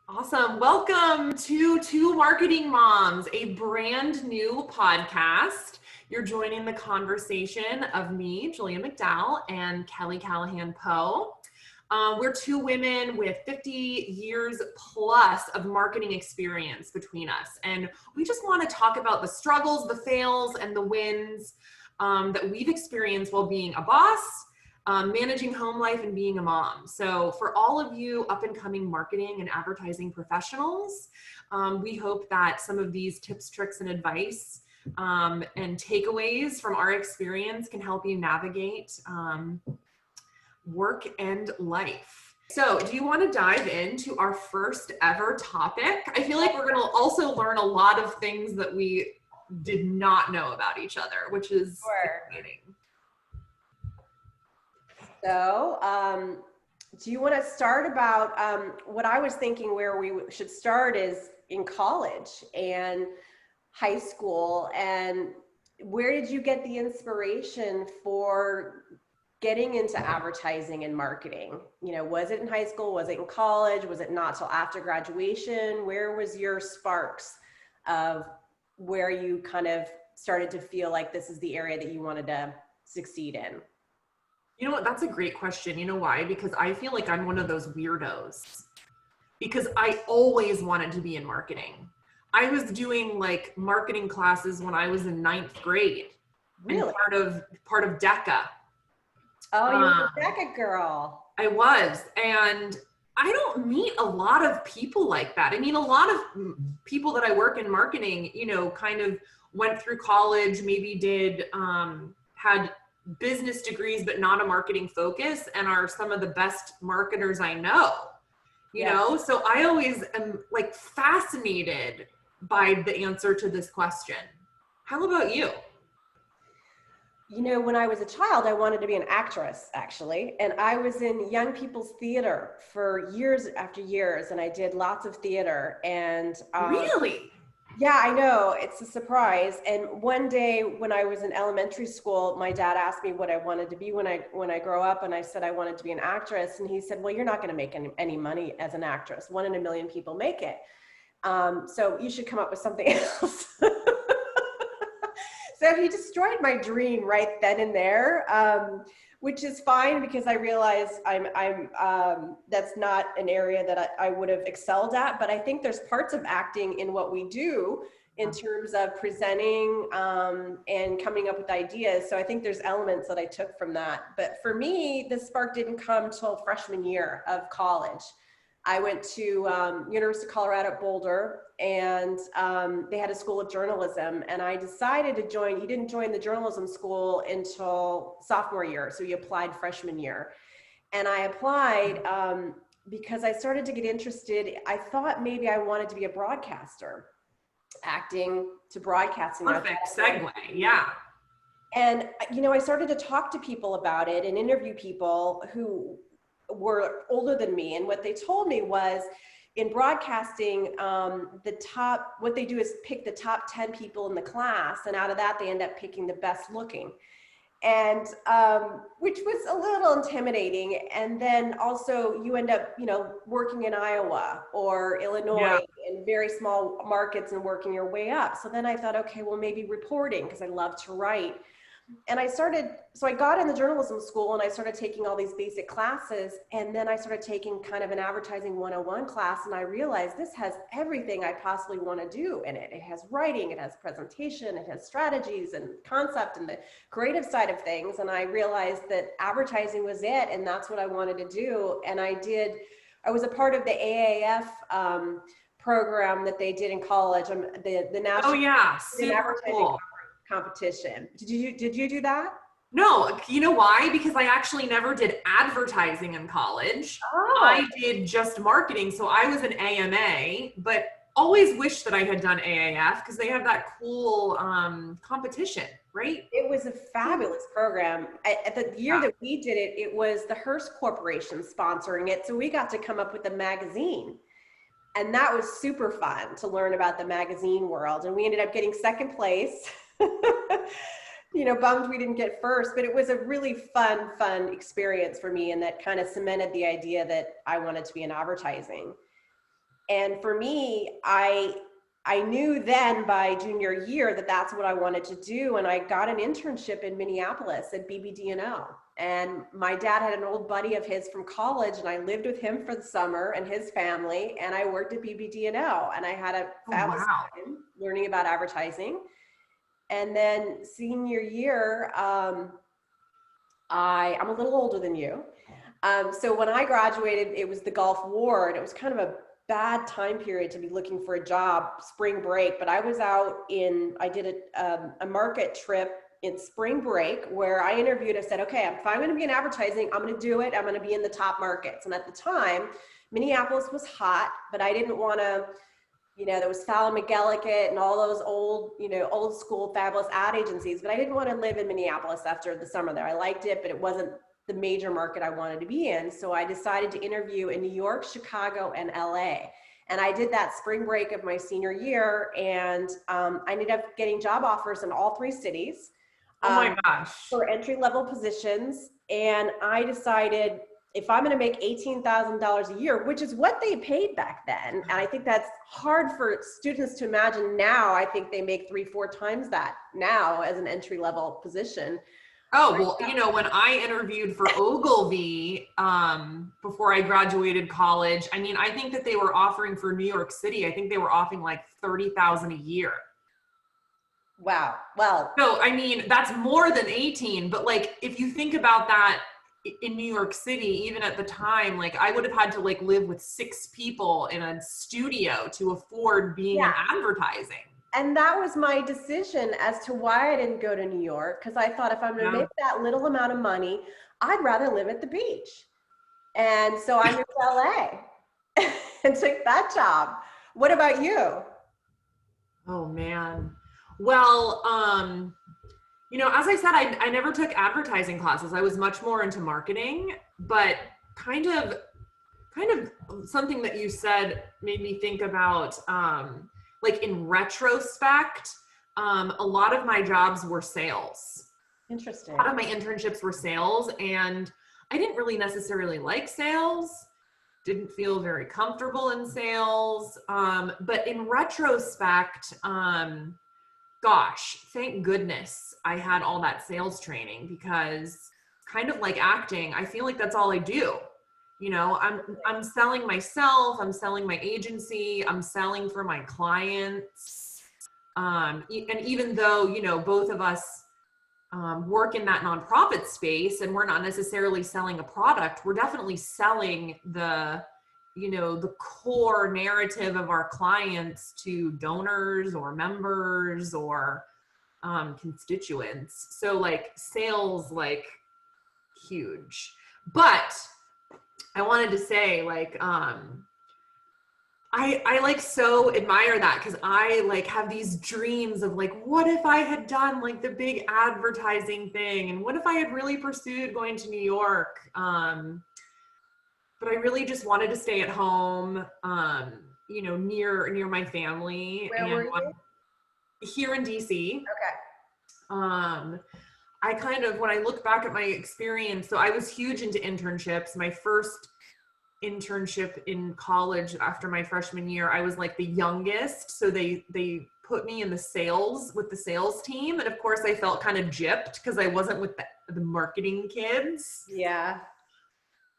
Awesome. Welcome to Two Marketing Moms, a brand new podcast. You're joining the conversation of me, Julia McDowell, and Kelly Callahan-Poe. We're two women with 50 years plus of marketing experience between us. And we just want to talk about the struggles, the fails, and the wins that we've experienced while being a boss, managing home life, and being a mom. So for all of you up and coming marketing and advertising professionals, we hope that some of these tips, tricks, and advice and takeaways from our experience can help you navigate work and life. So do you want to dive into our first ever topic? I feel like we're going to also learn a lot of things that we did not know about each other, which is exciting. So, do you want to start about what I was thinking where we should start is in college and high school, and where did you get the inspiration for getting into advertising and marketing? You know, was it in high school? Was it in college? Was it not till after graduation? Where was your sparks of where you kind of started to feel like this is the area that you wanted to succeed in? You know what? That's a great question. You know why? Because I feel like I'm one of those weirdos. Because I always wanted to be in marketing. I was doing like marketing classes when I was in 9th grade. Really? And part of DECA. Oh, you were a DECA girl. I was. And I don't meet a lot of people like that. I mean, a lot of people that I work in marketing, you know, kind of went through college, maybe had business degrees, but not a marketing focus, and are some of the best marketers I know, you know? So I always am like fascinated by the answer to this question. How about you? You know, when I was a child, I wanted to be an actress, actually. And I was in young people's theater for years after years, and I did lots of theater. And Really? Yeah, I know. It's a surprise. And one day when I was in elementary school, my dad asked me what I wanted to be when I grow up. And I said I wanted to be an actress. And he said, well, you're not going to make any money as an actress. 1 in a million people make it. So you should come up with something else. So he destroyed my dream right then and there, which is fine because I realized that's not an area that I would have excelled at. But I think there's parts of acting in what we do in terms of presenting and coming up with ideas. So I think there's elements that I took from that. But for me, the spark didn't come till freshman year of college. I went to University of Colorado at Boulder, and they had a school of journalism, and I decided to join. You didn't join the journalism school until sophomore year, so you applied freshman year. And I applied because I started to get interested. I thought maybe I wanted to be a broadcaster, acting to broadcasting. Perfect segue, yeah. And, you know, I started to talk to people about it and interview people who were older than me. And what they told me was in broadcasting, what they do is pick the top 10 people in the class. And out of that, they end up picking the best looking. And which was a little intimidating. And then also you end up, you know, working in Iowa or Illinois in very small markets and working your way up. So then I thought, okay, well, maybe reporting, because I love to write. And so I got in the journalism school and I started taking all these basic classes. And then I started taking kind of an advertising 101 class. And I realized this has everything I possibly want to do in it. It has writing, it has presentation, it has strategies and concept and the creative side of things. And I realized that advertising was it. And that's what I wanted to do. And I was a part of the AAF program that they did in college. The national super cool competition. Did you do that? No, you know why? Because I actually never did advertising in college. Oh. I did just marketing. So I was an AMA, but always wished that I had done AAF because they have that cool competition, right? It was a fabulous program. At the year that we did it, it was the Hearst Corporation sponsoring it. So we got to come up with a magazine. And that was super fun to learn about the magazine world. And we ended up getting second place. You know, bummed we didn't get first, but it was a really fun experience for me. And that kind of cemented the idea that I wanted to be in advertising. And for me, I knew then by junior year that that's what I wanted to do. And I got an internship in Minneapolis at BBD&O. And my dad had an old buddy of his from college, and I lived with him for the summer and his family. And I worked at BBD&O, and I had a fabulous time learning about advertising. And then senior year, I'm a little older than you. So when I graduated, it was the Gulf War, and it was kind of a bad time period to be looking for a job, spring break. But I was I did a market trip in spring break where I interviewed. I said, okay, if I'm going to be in advertising, I'm going to do it. I'm going to be in the top markets. And at the time, Minneapolis was hot, but I didn't want to, there was Fallon McGillicuddy and all those old school fabulous ad agencies, but I didn't want to live in Minneapolis after the summer there. I liked it, but it wasn't the major market I wanted to be in. So I decided to interview in New York, Chicago, and LA. And I did that spring break of my senior year, and I ended up getting job offers in all three cities. Oh my gosh. For entry-level positions. And I decided, if I'm going to make $18,000 a year, which is what they paid back then, and I think that's hard for students to imagine now. I think they make 3-4 times that now as an entry-level position. Oh, well, when I interviewed for Ogilvy before I graduated college, I mean, I think that they were offering for New York City, I think they were offering like $30,000 a year. Wow. Well, so, I mean, that's more than 18, but like, if you think about that in New York City, even at the time, like I would have had to like live with 6 people in a studio to afford being in advertising. And that was my decision as to why I didn't go to New York, because I thought if I'm going to make that little amount of money, I'd rather live at the beach. And so I moved to LA and took that job. What about you? Oh man. Well, as I said, I never took advertising classes. I was much more into marketing, but kind of something that you said made me think about, like in retrospect, a lot of my jobs were sales. Interesting. A lot of my internships were sales, and I didn't really necessarily like sales, didn't feel very comfortable in sales. But in retrospect, gosh, thank goodness I had all that sales training, because kind of like acting, I feel like that's all I do. I'm selling myself, I'm selling my agency, I'm selling for my clients. And even though, both of us work in that nonprofit space and we're not necessarily selling a product, we're definitely selling the core narrative of our clients to donors or members or constituents. So like sales, like huge. But I wanted to say, like, I like so admire that, because I like have these dreams of like, what if I had done like the big advertising thing, and what if I had really pursued going to New York? But I really just wanted to stay at home, near my family. Where were you? Here in DC. Okay. I kind of, when I look back at my experience, so I was huge into internships. My first internship in college after my freshman year, I was like the youngest. So they put me in with the sales team. And of course I felt kind of gypped because I wasn't with the marketing kids. Yeah.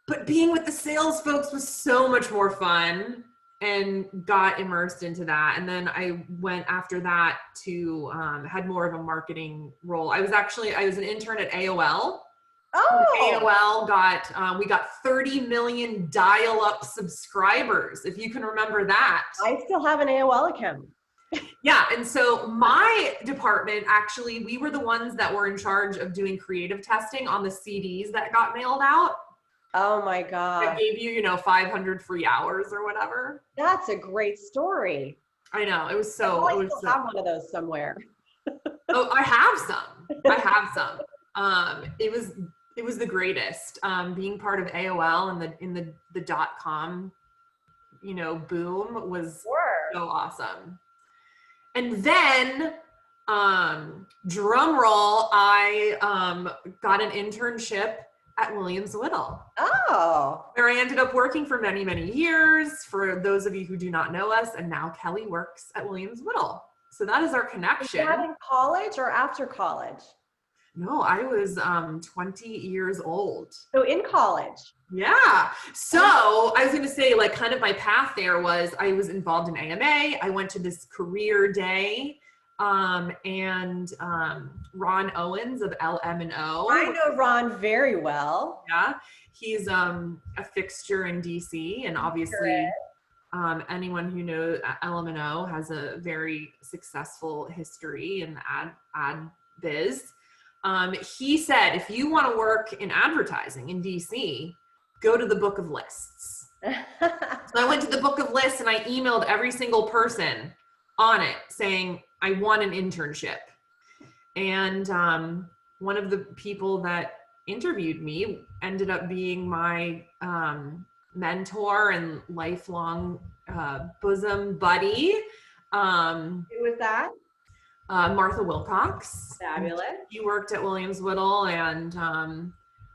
But being with the sales folks was so much more fun, and got immersed into that. And then I went after that to, had more of a marketing role. I was an intern at AOL. Oh. AOL we got 30 million dial-up subscribers, if you can remember that. I still have an AOL account. Yeah, and so my department, actually, we were the ones that were in charge of doing creative testing on the CDs that got mailed out. Oh my God. I gave you, 500 free hours or whatever. That's a great story. I know. It was so. I still have one of those somewhere. Oh, I have some. It was the greatest. Being part of AOL and in the .com, boom was so awesome. And then, drum roll, I got an internship at Williams Whittle. Oh. Where I ended up working for many, many years, for those of you who do not know us, and now Kelly works at Williams Whittle. So that is our connection. Was that in college or after college? No, I was 20 years old. So in college. Yeah. So I was going to say, like, kind of my path there was I was involved in AMA. I went to this career day, and Ron Owens of LM&O. I know Ron very well. Yeah. He's a fixture in DC, and obviously anyone who knows LM&O has a very successful history in the ad biz. He said, if you want to work in advertising in DC, go to the Book of Lists. So I went to the Book of Lists and I emailed every single person on it saying, I want an internship. And one of the people that interviewed me ended up being my mentor and lifelong bosom buddy. Who was that? Martha Wilcox. Fabulous. She worked at Williams Whittle, and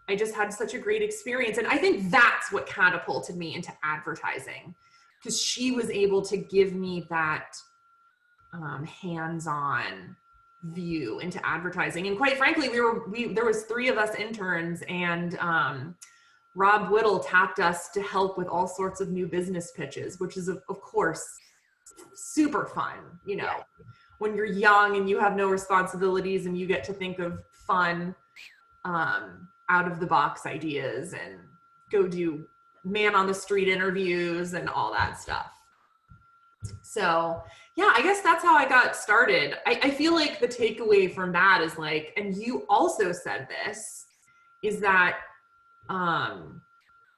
I just had such a great experience. And I think that's what catapulted me into advertising, because she was able to give me that hands-on view into advertising. And quite frankly, there was 3 of us interns, and Rob Whittle tapped us to help with all sorts of new business pitches, which is of course super fun, you know. Yeah. When you're young and you have no responsibilities and you get to think of fun, out of the box ideas and go do man on the street interviews and all that stuff. So yeah, I guess that's how I got started. I feel like the takeaway from that is like, and you also said this, is that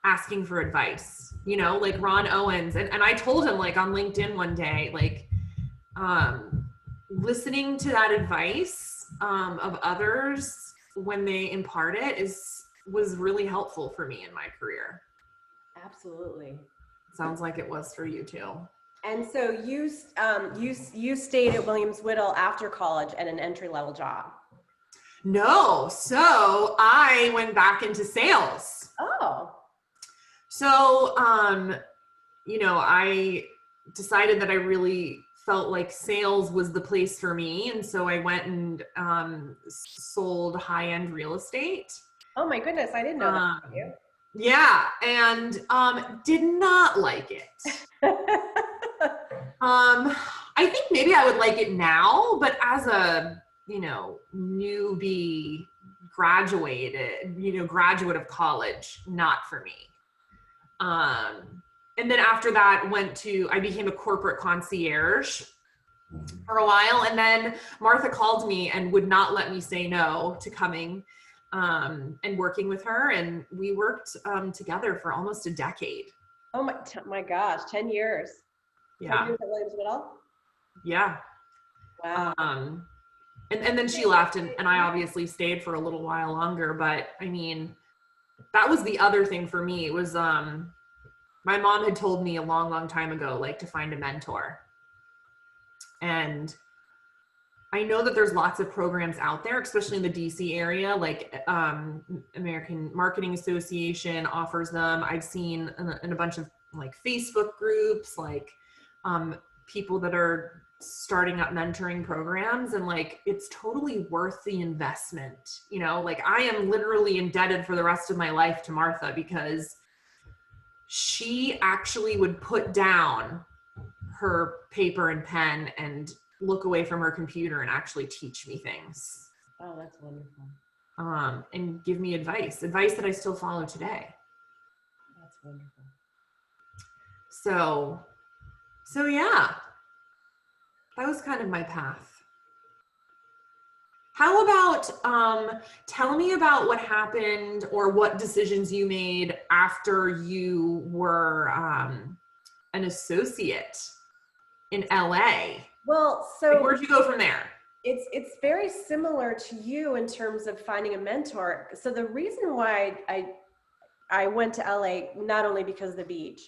asking for advice, you know, like Ron Owens. And I told him, like, on LinkedIn one day, like, listening to that advice of others when they impart it was really helpful for me in my career. Absolutely. Sounds like it was for you too. And so you stayed at Williams Whittle after college at an entry-level job. No, so I went back into sales. Oh. So, you know, I decided that I really felt like sales was the place for me. And so I went and sold high-end real estate. Oh my goodness, I didn't know that about you. Yeah, and did not like it. I think maybe I would like it now, but as a, you know, newbie graduate of college, not for me. And then after that I became a corporate concierge for a while. And then Martha called me and would not let me say no to coming and working with her. And we worked together for almost a decade. Oh my gosh, 10 years. Yeah. 10 years at Williams Whittle? Yeah. Wow. And then she left and I obviously stayed for a little while longer. But I mean, that was the other thing for me. It was, my mom had told me a long, long time ago, like, to find a mentor. And I know that there's lots of programs out there, especially in the DC area, like American Marketing Association offers them. I've seen in a bunch of like Facebook groups, like people that are starting up mentoring programs, and like, it's totally worth the investment. You know, like, I am literally indebted for the rest of my life to Martha, because she actually would put down her paper and pen and look away from her computer and actually teach me things. Oh, that's wonderful. And give me advice that I still follow today. That's wonderful. So yeah, that was kind of my path. How about, tell me about what happened or what decisions you made after you were an associate in LA. Well, so like, where'd you go from there? It's very similar to you in terms of finding a mentor. So the reason why I went to LA, not only because of the beach,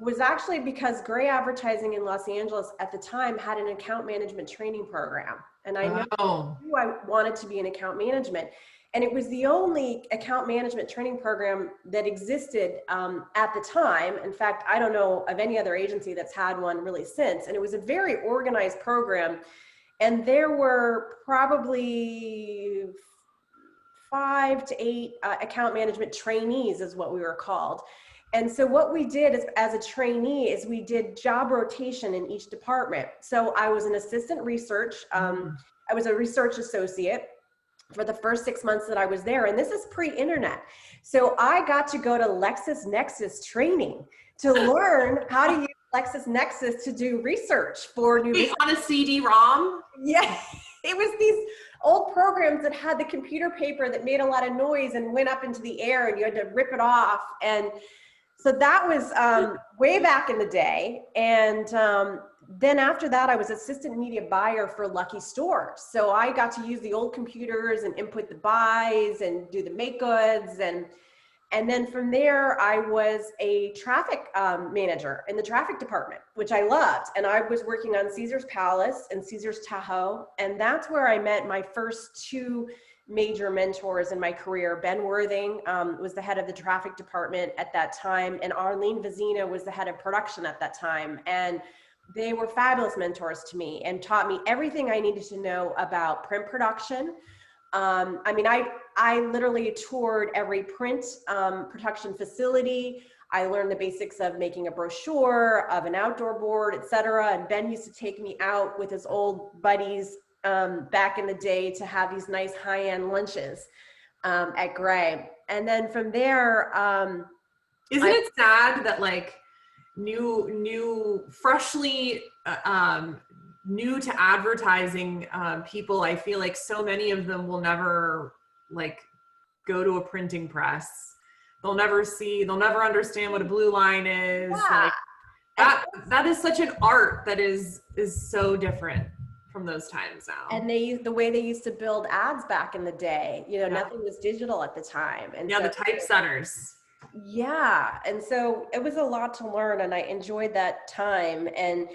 was actually because Gray Advertising in Los Angeles at the time had an account management training program. And I knew I wanted to be in account management. And it was the only account management training program that existed at the time. In fact, I don't know of any other agency that's had one really since. And it was a very organized program. And there were probably 5 to 8 account management trainees is what we were called. And so what we did is, as a trainee, is we did job rotation in each department. So I was an assistant research. I was a research associate for the first 6 months that I was there. And this is pre-internet. So I got to go to LexisNexis training to learn how to use LexisNexis to do research for new. Wait, on a CD-ROM? Yeah, it was these old programs that had the computer paper that made a lot of noise and went up into the air and you had to rip it off. And so that was way back in the day. And then after that, I was assistant media buyer for Lucky Stores. So I got to use the old computers and input the buys and do the make goods. And then from there, I was a traffic manager in the traffic department, which I loved. And I was working on Caesar's Palace and Caesar's Tahoe. And that's where I met my first 2 major mentors in my career. Ben Worthing was the head of the traffic department at that time. And Arlene Vizina was the head of production at that time. And they were fabulous mentors to me and taught me everything I needed to know about print production. I mean, I literally toured every print production facility. I learned the basics of making a brochure, of an outdoor board, etc. And Ben used to take me out with his old buddies back in the day to have these nice high-end lunches at Gray. And then from there, isn't it sad that like freshly new to advertising people, I feel like so many of them will never like go to a printing press. They'll never understand what a blue line is. Yeah. Like that is such an art that is so different from those times now. And the way they used to build ads back in the day, you know, nothing was digital at the time. And the typesetters. Yeah. And so it was a lot to learn and I enjoyed that time. And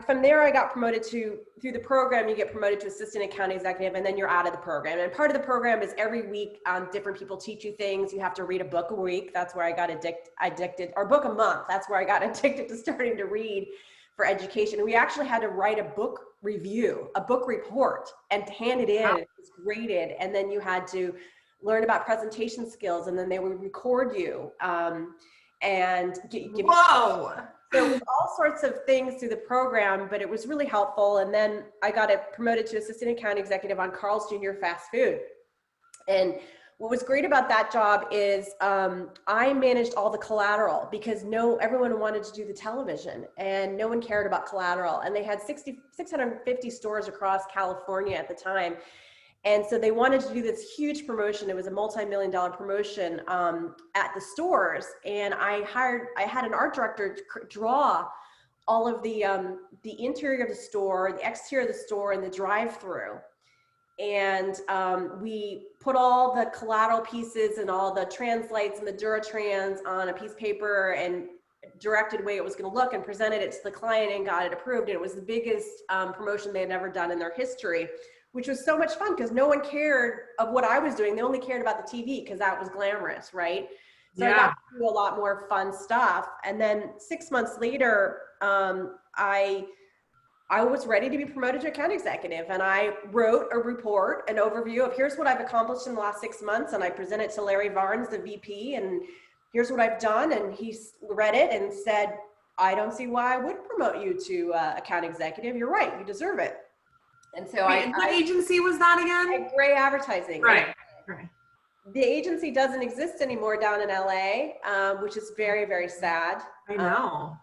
from there, I got promoted through the program, you get promoted to assistant account executive and then you're out of the program. And part of the program is every week, different people teach you things. You have to read a book a week. That's where I got addicted, or book a month. That's where I got addicted to starting to read for education. We actually had to write a book review, a book report and hand it in. Wow. It was graded. And then you had to learn about presentation skills and then they would record you and give you. Whoa. There was all sorts of things through the program, but it was really helpful. And then I got promoted to assistant account executive on Carl's Jr. Fast Food. And what was great about that job is I managed all the collateral because everyone wanted to do the television and no one cared about collateral. And they had 650 stores across California at the time. And so they wanted to do this huge promotion. It was a multi-million-dollar promotion at the stores. And I had an art director draw all of the interior of the store, the exterior of the store, and the drive-through. And we put all the collateral pieces and all the translights and the Duratrans on a piece of paper and directed the way it was going to look and presented it to the client and got it approved. And it was the biggest promotion they had ever done in their history, which was so much fun because no one cared of what I was doing. They only cared about the TV because that was glamorous, right? So I got to do a lot more fun stuff. And then 6 months later, I was ready to be promoted to account executive. And I wrote a report, an overview of here's what I've accomplished in the last 6 months. And I presented it to Larry Varnes, the VP, and here's what I've done. And he read it and said, I don't see why I would promote you to account executive. You're right, you deserve it. And so what agency was that again? Gray Advertising. Right. The agency doesn't exist anymore down in LA, which is very, very sad. I know.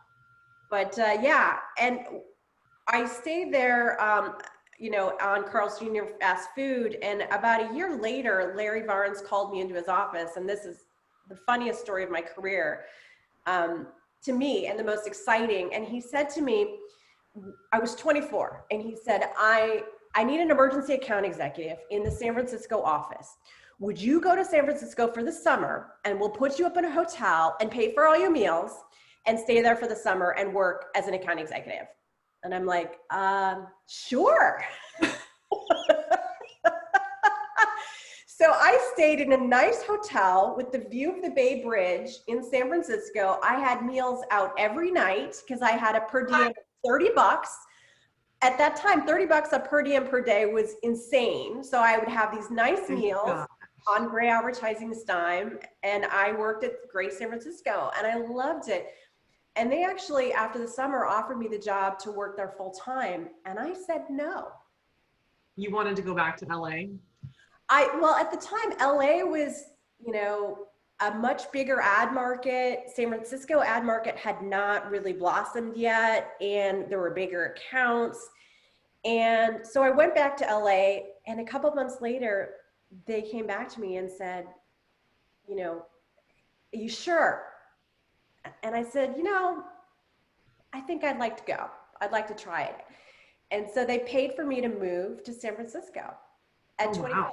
But yeah, and I stayed there, on Carl's Jr. Fast Food. And about a year later, Larry Varnes called me into his office. And this is the funniest story of my career to me and the most exciting. And he said to me, I was 24, and he said, I need an emergency account executive in the San Francisco office. Would you go to San Francisco for the summer and we'll put you up in a hotel and pay for all your meals and stay there for the summer and work as an account executive? And I'm like, So I stayed in a nice hotel with the view of the Bay Bridge in San Francisco. I had meals out every night because I had a per diem of $30. At that time, $30 a per diem per day was insane. So I would have these nice meals on Gray Advertising's dime, and I worked at Gray San Francisco, and I loved it. And they actually, after the summer, offered me the job to work there full time, and I said no. You wanted to go back to LA? Well, at the time, LA was, a much bigger ad market. San Francisco ad market had not really blossomed yet, and there were bigger accounts. And so I went back to LA, and a couple of months later, they came back to me and said, are you sure? And I said, I think I'd like to go. I'd like to try it. And so they paid for me to move to San Francisco at 21. Wow.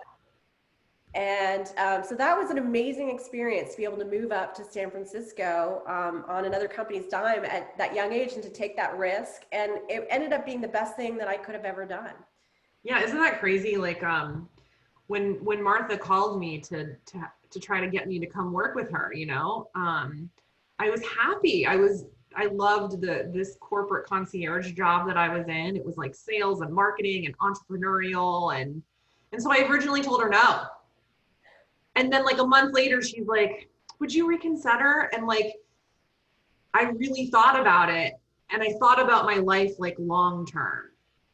And so that was an amazing experience to be able to move up to San Francisco on another company's dime at that young age and to take that risk. And it ended up being the best thing that I could have ever done. Yeah, isn't that crazy? Like when Martha called me to try to get me to come work with her, I was happy. I loved this corporate concierge job that I was in. It was like sales and marketing and entrepreneurial, and so I originally told her no. And then like a month later, she's like, would you reconsider? And like, I really thought about it, and I thought about my life like long term,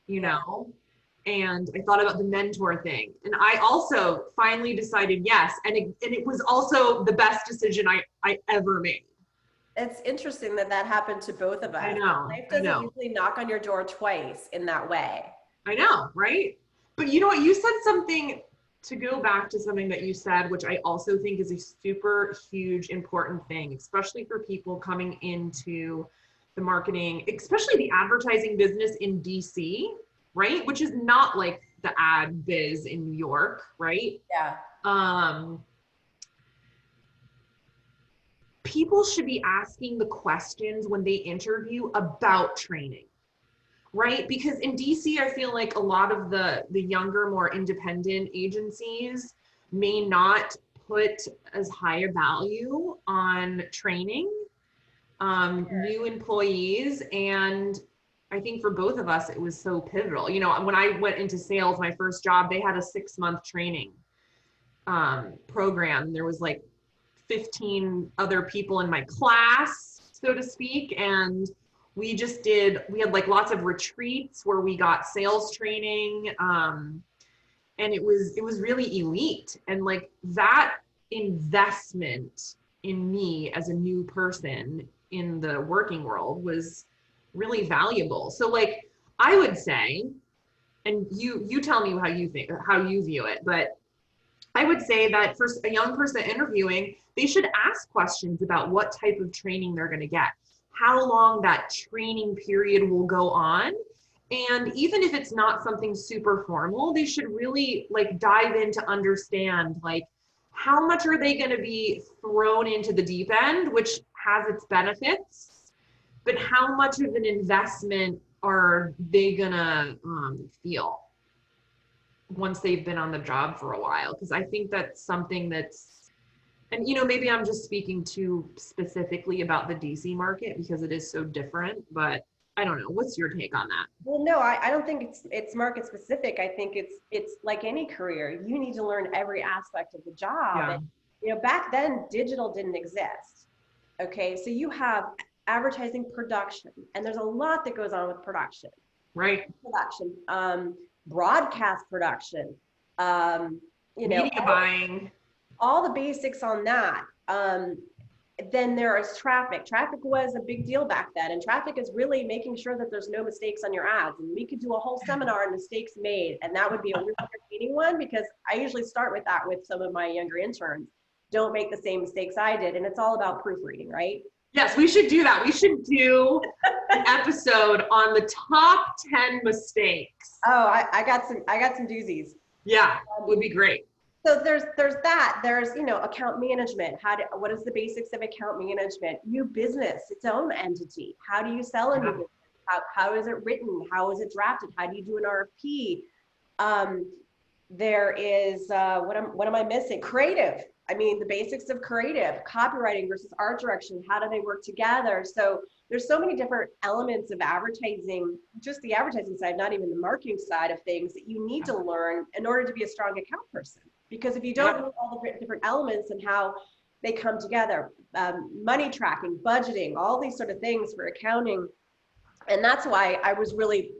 and I thought about the mentor thing. And I also finally decided yes. And it was also the best decision I ever made. It's interesting that happened to both of us. I know. Life doesn't usually knock on your door twice in that way. I know, right? But you know what? You said something, to go back to something that you said, which I also think is a super huge, important thing, especially for people coming into the marketing, especially the advertising business in DC, right? Which is not like the ad biz in New York, right? Yeah. People should be asking the questions when they interview about training, right? Because in DC, I feel like a lot of the younger, more independent agencies may not put as high a value on training new employees. And I think for both of us, it was so pivotal. When I went into sales, my first job, they had a 6-month training program. There was like 15 other people in my class, so to speak. And we had like lots of retreats where we got sales training. And it was really elite. And like that investment in me as a new person in the working world was really valuable. So like, I would say, and you tell me how you view it, but I would say that for a young person interviewing, they should ask questions about what type of training they're going to get, how long that training period will go on. And even if it's not something super formal, they should really like dive in to understand like how much are they going to be thrown into the deep end, which has its benefits, but how much of an investment are they going to feel once they've been on the job for a while? Because I think that's something that's, and maybe I'm just speaking too specifically about the DC market because it is so different, but I don't know. What's your take on that? Well, no, I don't think it's market specific. I think it's like any career. You need to learn every aspect of the job. Yeah. And, back then digital didn't exist. Okay. So you have advertising production, and there's a lot that goes on with production. Right. Production, broadcast production, media buying, all the basics on that. Then there is traffic. Traffic was a big deal back then, and traffic is really making sure that there's no mistakes on your ads. And we could do a whole seminar on mistakes made, and that would be a really entertaining one because I usually start with that with some of my younger interns. Don't make the same mistakes I did, and it's all about proofreading, right? Yes, we should do that. We should do an episode on the top 10 mistakes. Oh, I got some doozies. Yeah, would be great. So there's that. There's account management. What is the basics of account management? New business, its own entity. How do you sell a new business? How is it written? How is it drafted? How do you do an RFP? There is, what am I missing? Creative. I mean, the basics of creative, copywriting versus art direction. How do they work together? So there's so many different elements of advertising, just the advertising side, not even the marketing side of things, that you need to learn in order to be a strong account person. Because if you don't know all the different elements and how they come together, money tracking, budgeting, all these sort of things for accounting. And that's why I was really,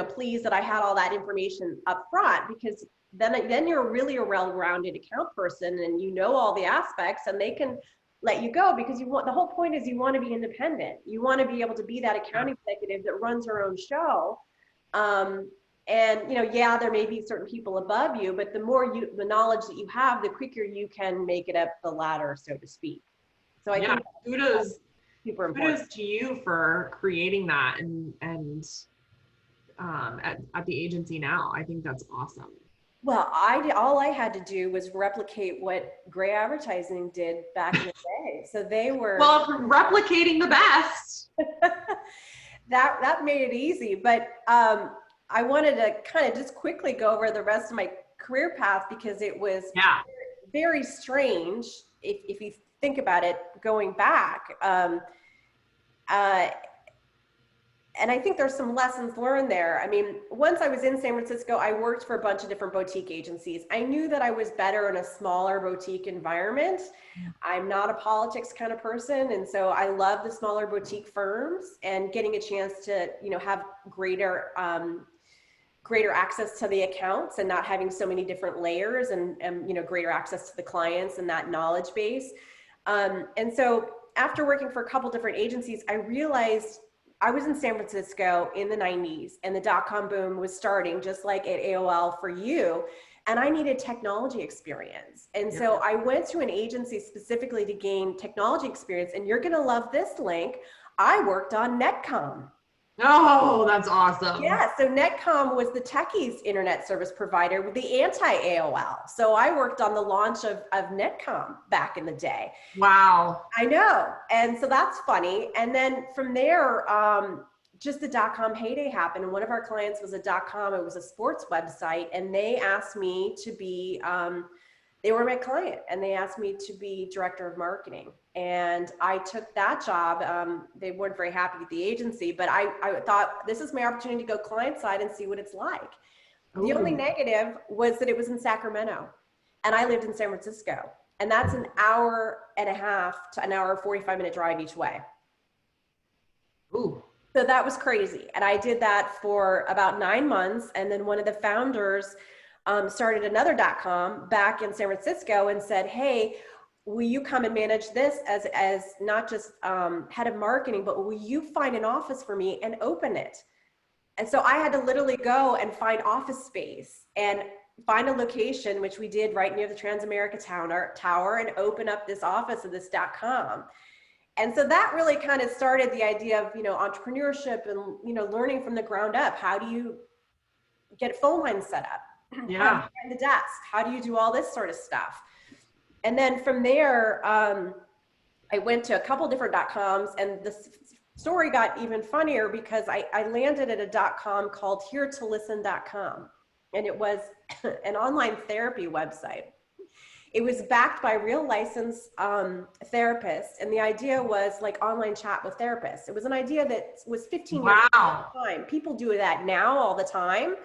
pleased that I had all that information up front, because then you're really a well-rounded account person and you know all the aspects, and they can let you go, because the whole point is you want to be independent. You want to be able to be that account executive that runs her own show. And there may be certain people above you, but the knowledge that you have, the quicker you can make it up the ladder, so to speak. So I think kudos, super important. kudos to you for creating that and at the agency now. I think that's awesome. Well, all I had to do was replicate what Gray Advertising did back in the day. So they were replicating the best. that made it easy. But I wanted to kind of just quickly go over the rest of my career path, because it was very strange if you think about it going back. And I think there's some lessons learned there. I mean, once I was in San Francisco, I worked for a bunch of different boutique agencies. I knew that I was better in a smaller boutique environment. I'm not a politics kind of person. And so I love the smaller boutique firms, and getting a chance to, have greater access to the accounts and not having so many different layers, and greater access to the clients and that knowledge base. And so after working for a couple different agencies, I realized I was in San Francisco in the 90s, and the dot-com boom was starting, just like at AOL for you. And I needed technology experience. And so I went to an agency specifically to gain technology experience. And you're going to love this link. I worked on Netcom. Oh, that's awesome. Yeah, so Netcom was the techies internet service provider with the anti-AOL. So I worked on the launch of Netcom back in the day. Wow. I know. And so that's funny. And then from there, just the dot-com heyday happened. And one of our clients was a dot-com. It was a sports website. And they asked me to be, they were my client, and they asked me to be director of marketing. And I took that job. They weren't very happy with the agency, but I thought, this is my opportunity to go client side and see what it's like. Ooh. The only negative was that it was in Sacramento, and I lived in San Francisco. And that's an hour and a half to an hour, 45-minute drive each way. Ooh. So that was crazy. And I did that for about 9 months. And then one of the founders started another dot-com back in San Francisco and said, hey, will you come and manage this as not just head of marketing, but will you find an office for me and open it? And so I had to literally go and find office space and find a location, which we did right near the Transamerica Tower, and open up this office of this dot-com. And so that really kind of started the idea of, entrepreneurship and, learning from the ground up. How do you get phone lines set up? Yeah. And the desk. How do you do all this sort of stuff? And then from there, I went to a couple different dot-coms, and the story got even funnier because I landed at a dot-com called heretolisten.com. And it was an online therapy website. It was backed by real licensed therapists. And the idea was like online chat with therapists. It was an idea that was 15 years at the time. People do that now all the time.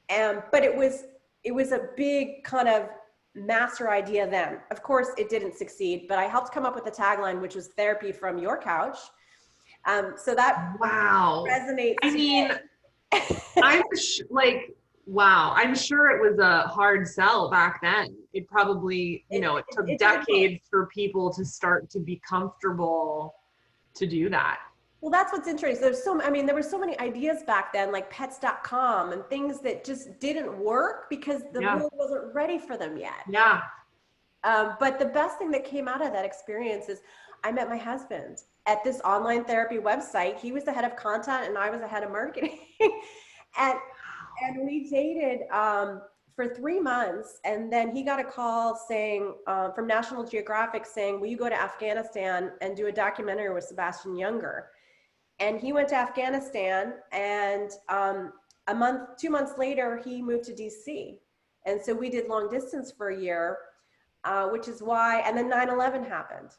But it was a big kind of master idea then. Of course, it didn't succeed, but I helped come up with the tagline, which was therapy from your couch. So that resonates. I mean, I'm sure it was a hard sell back then. It probably, it took decades for people to start to be comfortable to do that. Well, that's what's interesting. There were so many ideas back then, like pets.com and things that just didn't work because the world wasn't ready for them yet. Yeah. But the best thing that came out of that experience is I met my husband at this online therapy website. He was the head of content and I was the head of marketing. And we dated for 3 months. And then he got a call saying, from National Geographic saying, will you go to Afghanistan and do a documentary with Sebastian Junger? And he went to Afghanistan, and 2 months later, he moved to DC. And so we did long distance for a year, which is why, and then 9/11 happened.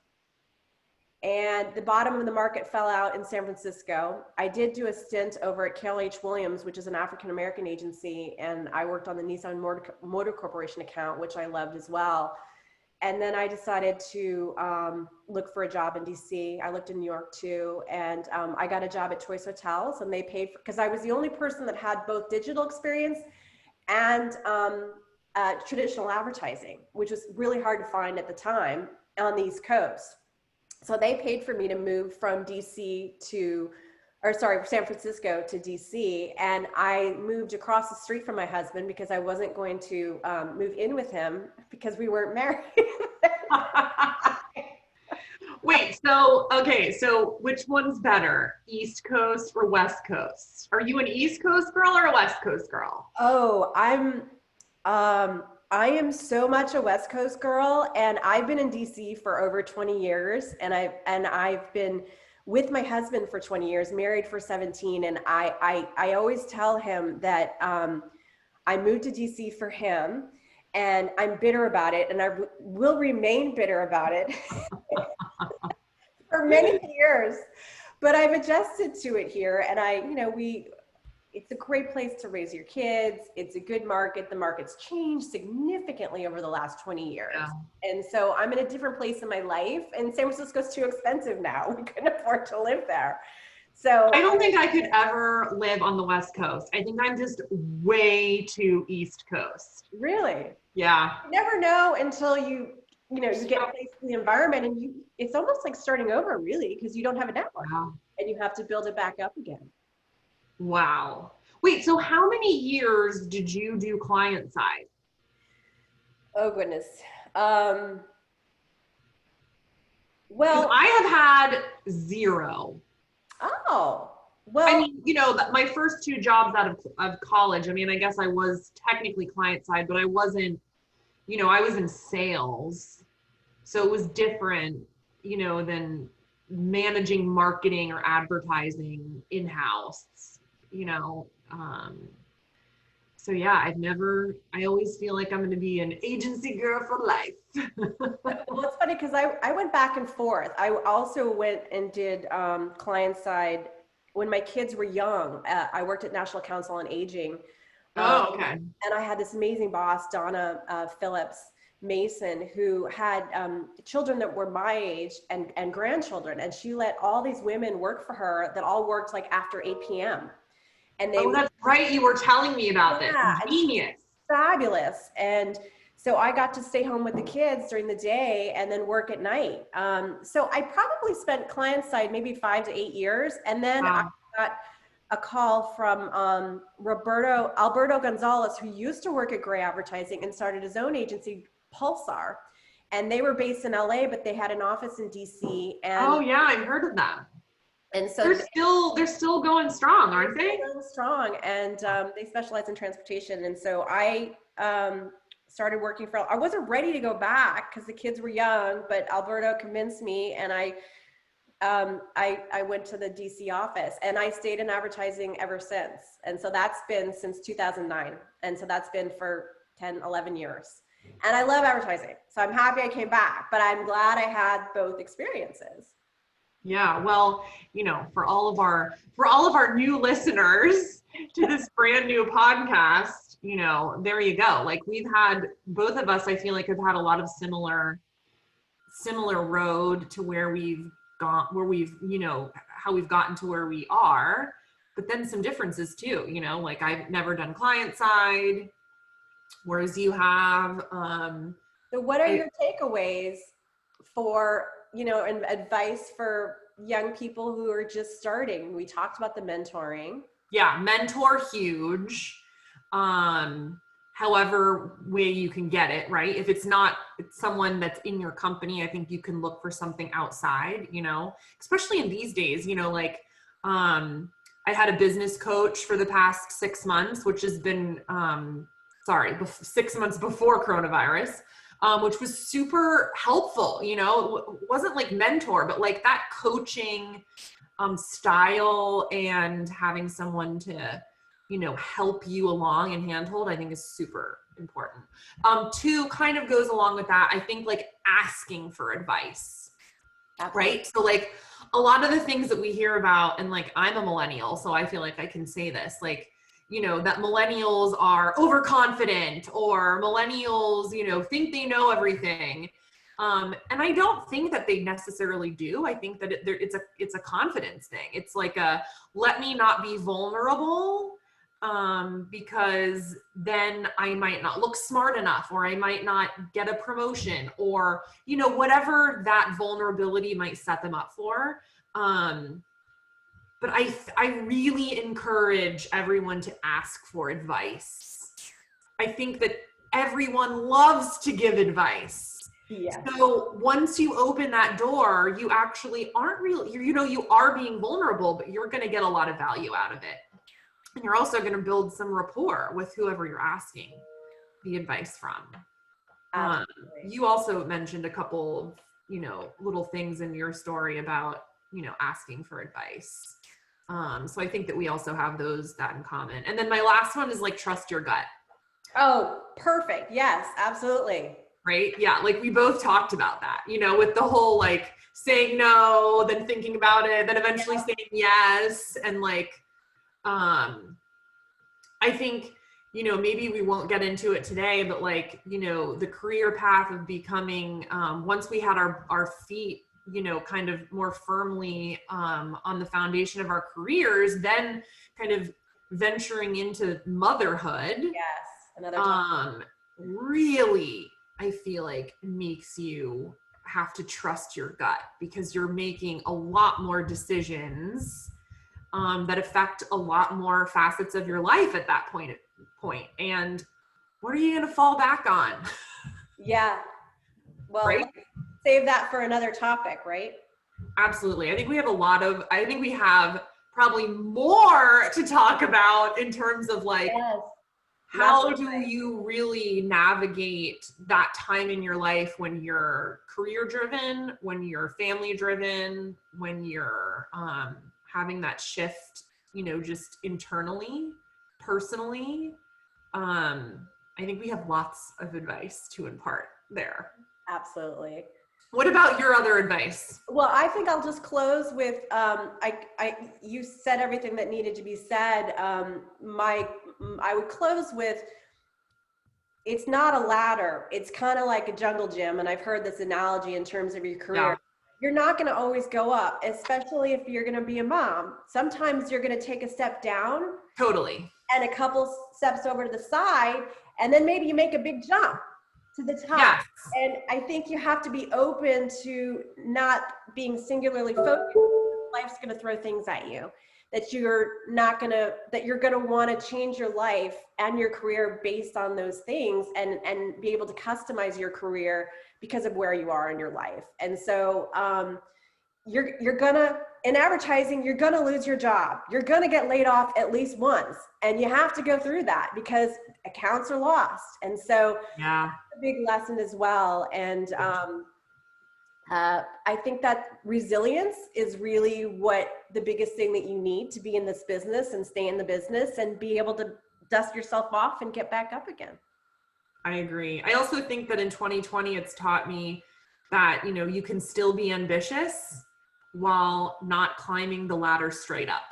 And the bottom of the market fell out in San Francisco. I did do a stint over at K.L.H. Williams, which is an African-American agency. And I worked on the Nissan Motor Corporation account, which I loved as well. And then I decided to look for a job in DC. I looked in New York too. And I got a job at Choice Hotels, and they paid for, because I was the only person that had both digital experience and traditional advertising, which was really hard to find at the time on the East Coast. So they paid for me to move from San Francisco to DC. And I moved across the street from my husband because I wasn't going to move in with him because we weren't married. Wait, so which one's better, East Coast or West Coast? Are you an East Coast girl or a West Coast girl? Oh, I am so much a West Coast girl, and I've been in DC for over 20 years, and I've been with my husband for 20 years, married for 17, and I always tell him that I moved to DC for him, and I'm bitter about it, and I will remain bitter about it for many years, but I've adjusted to it here, and it's a great place to raise your kids. It's a good market. The market's changed significantly over the last 20 years. Yeah. And so I'm in a different place in my life, and San Francisco's too expensive now. We couldn't afford to live there. So I don't think I could ever live on the West Coast. I think I'm just way too East Coast. Really? Yeah. You never know until you get placed in the environment, and it's almost like starting over, really, because you don't have a network. Wow. And you have to build it back up again. Wow. Wait, so how many years did you do client side? Oh, goodness. Well, I have had 0. Oh, well. I mean, my first 2 jobs out of college, I mean, I guess I was technically client side, but I wasn't, I was in sales. So it was different, than managing marketing or advertising in-house. So yeah, I always feel like I'm going to be an agency girl for life. Well, it's funny because I went back and forth. I also went and did client side when my kids were young. I worked at National Council on Aging. Okay. And I had this amazing boss, Donna Phillips Mason, who had children that were my age and grandchildren. And she let all these women work for her that all worked like after 8 p.m. And that's right. You were telling me about this. Genius. Fabulous. And so I got to stay home with the kids during the day and then work at night. So I probably spent client side maybe 5 to 8 years. And then I got a call from Alberto Gonzalez, who used to work at Gray Advertising and started his own agency, Pulsar. And they were based in LA, but they had an office in DC. And oh yeah, I've heard of that. And so they're still going strong, aren't they? Going strong, and they specialize in transportation. And so I started working I wasn't ready to go back because the kids were young, but Alberto convinced me, and I went to the DC office, and I stayed in advertising ever since. And so that's been since 2009, and so that's been for 10, 11 years. And I love advertising, so I'm happy I came back. But I'm glad I had both experiences. Yeah, well, for all of our new listeners to this brand new podcast, there you go. Like both of us, I feel like have had a lot of similar road to where we've gone, how we've gotten to where we are, but then some differences too, like I've never done client side, whereas you have. So what are your takeaways for and advice for young people who are just starting? We talked about the mentoring. Yeah, mentor, huge. However way you can get it, right? If it's not someone that's in your company, I think you can look for something outside, especially in these days, I had a business coach for the past 6 months, which has been, 6 months before coronavirus. Which was super helpful, it wasn't like mentor, but like that coaching style and having someone to help you along and handhold, I think is super important. Two kind of goes along with that. I think like asking for advice. Absolutely. Right? So like a lot of the things that we hear about, and like I'm a millennial, so I feel like I can say this, like, that millennials are overconfident, or millennials, think they know everything. And I don't think that they necessarily do. I think that it's a confidence thing. It's like let me not be vulnerable, because then I might not look smart enough, or I might not get a promotion, or, whatever that vulnerability might set them up for. But I really encourage everyone to ask for advice. I think that everyone loves to give advice. Yeah. So once you open that door, you actually aren't really, you are being vulnerable, but you're going to get a lot of value out of it. And you're also going to build some rapport with whoever you're asking the advice from. You also mentioned a couple, little things in your story about, asking for advice. So I think that we also have that in common. And then my last one is like, trust your gut. Oh, perfect. Yes, absolutely. Right? Yeah. Like we both talked about that, with the whole like saying no, then thinking about it, then eventually saying yes. And like, I think, maybe we won't get into it today, but like, the career path of becoming, once we had our feet, kind of more firmly on the foundation of our careers, then kind of venturing into motherhood. Yes, another topic. Really, I feel like makes you have to trust your gut, because you're making a lot more decisions that affect a lot more facets of your life at that point. And what are you going to fall back on? Yeah. Well, right? Save that for another topic, right? Absolutely. I think we have probably more to talk about in terms of like, yes, how do you really navigate that time in your life when you're career driven, when you're family driven, when you're having that shift, just internally, personally. I think we have lots of advice to impart there. Absolutely. What about your other advice? Well, I think I'll just close with, you said everything that needed to be said. I would close with, it's not a ladder. It's kind of like a jungle gym. And I've heard this analogy in terms of your career. Yeah. You're not going to always go up, especially if you're going to be a mom. Sometimes you're going to take a step down. Totally. And a couple steps over to the side, and then maybe you make a big jump to the top. Yes. And I think you have to be open to not being singularly focused. Life's going to throw things at you that you're going to want to change your life and your career based on those things, and be able to customize your career because of where you are in your life. And so you're gonna, in advertising, you're gonna lose your job. You're gonna get laid off at least once, and you have to go through that because accounts are lost. And so yeah, a big lesson as well. And I think that resilience is really what the biggest thing that you need to be in this business and stay in the business and be able to dust yourself off and get back up again. I agree. I also think that in 2020, it's taught me that, you can still be ambitious while not climbing the ladder straight up.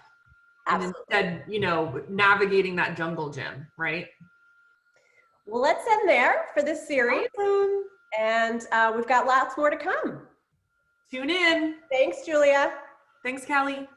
Absolutely. And instead, navigating that jungle gym, right? Well, let's end there for this series. Awesome. And we've got lots more to come. Tune in. Thanks, Julia. Thanks, Kelly.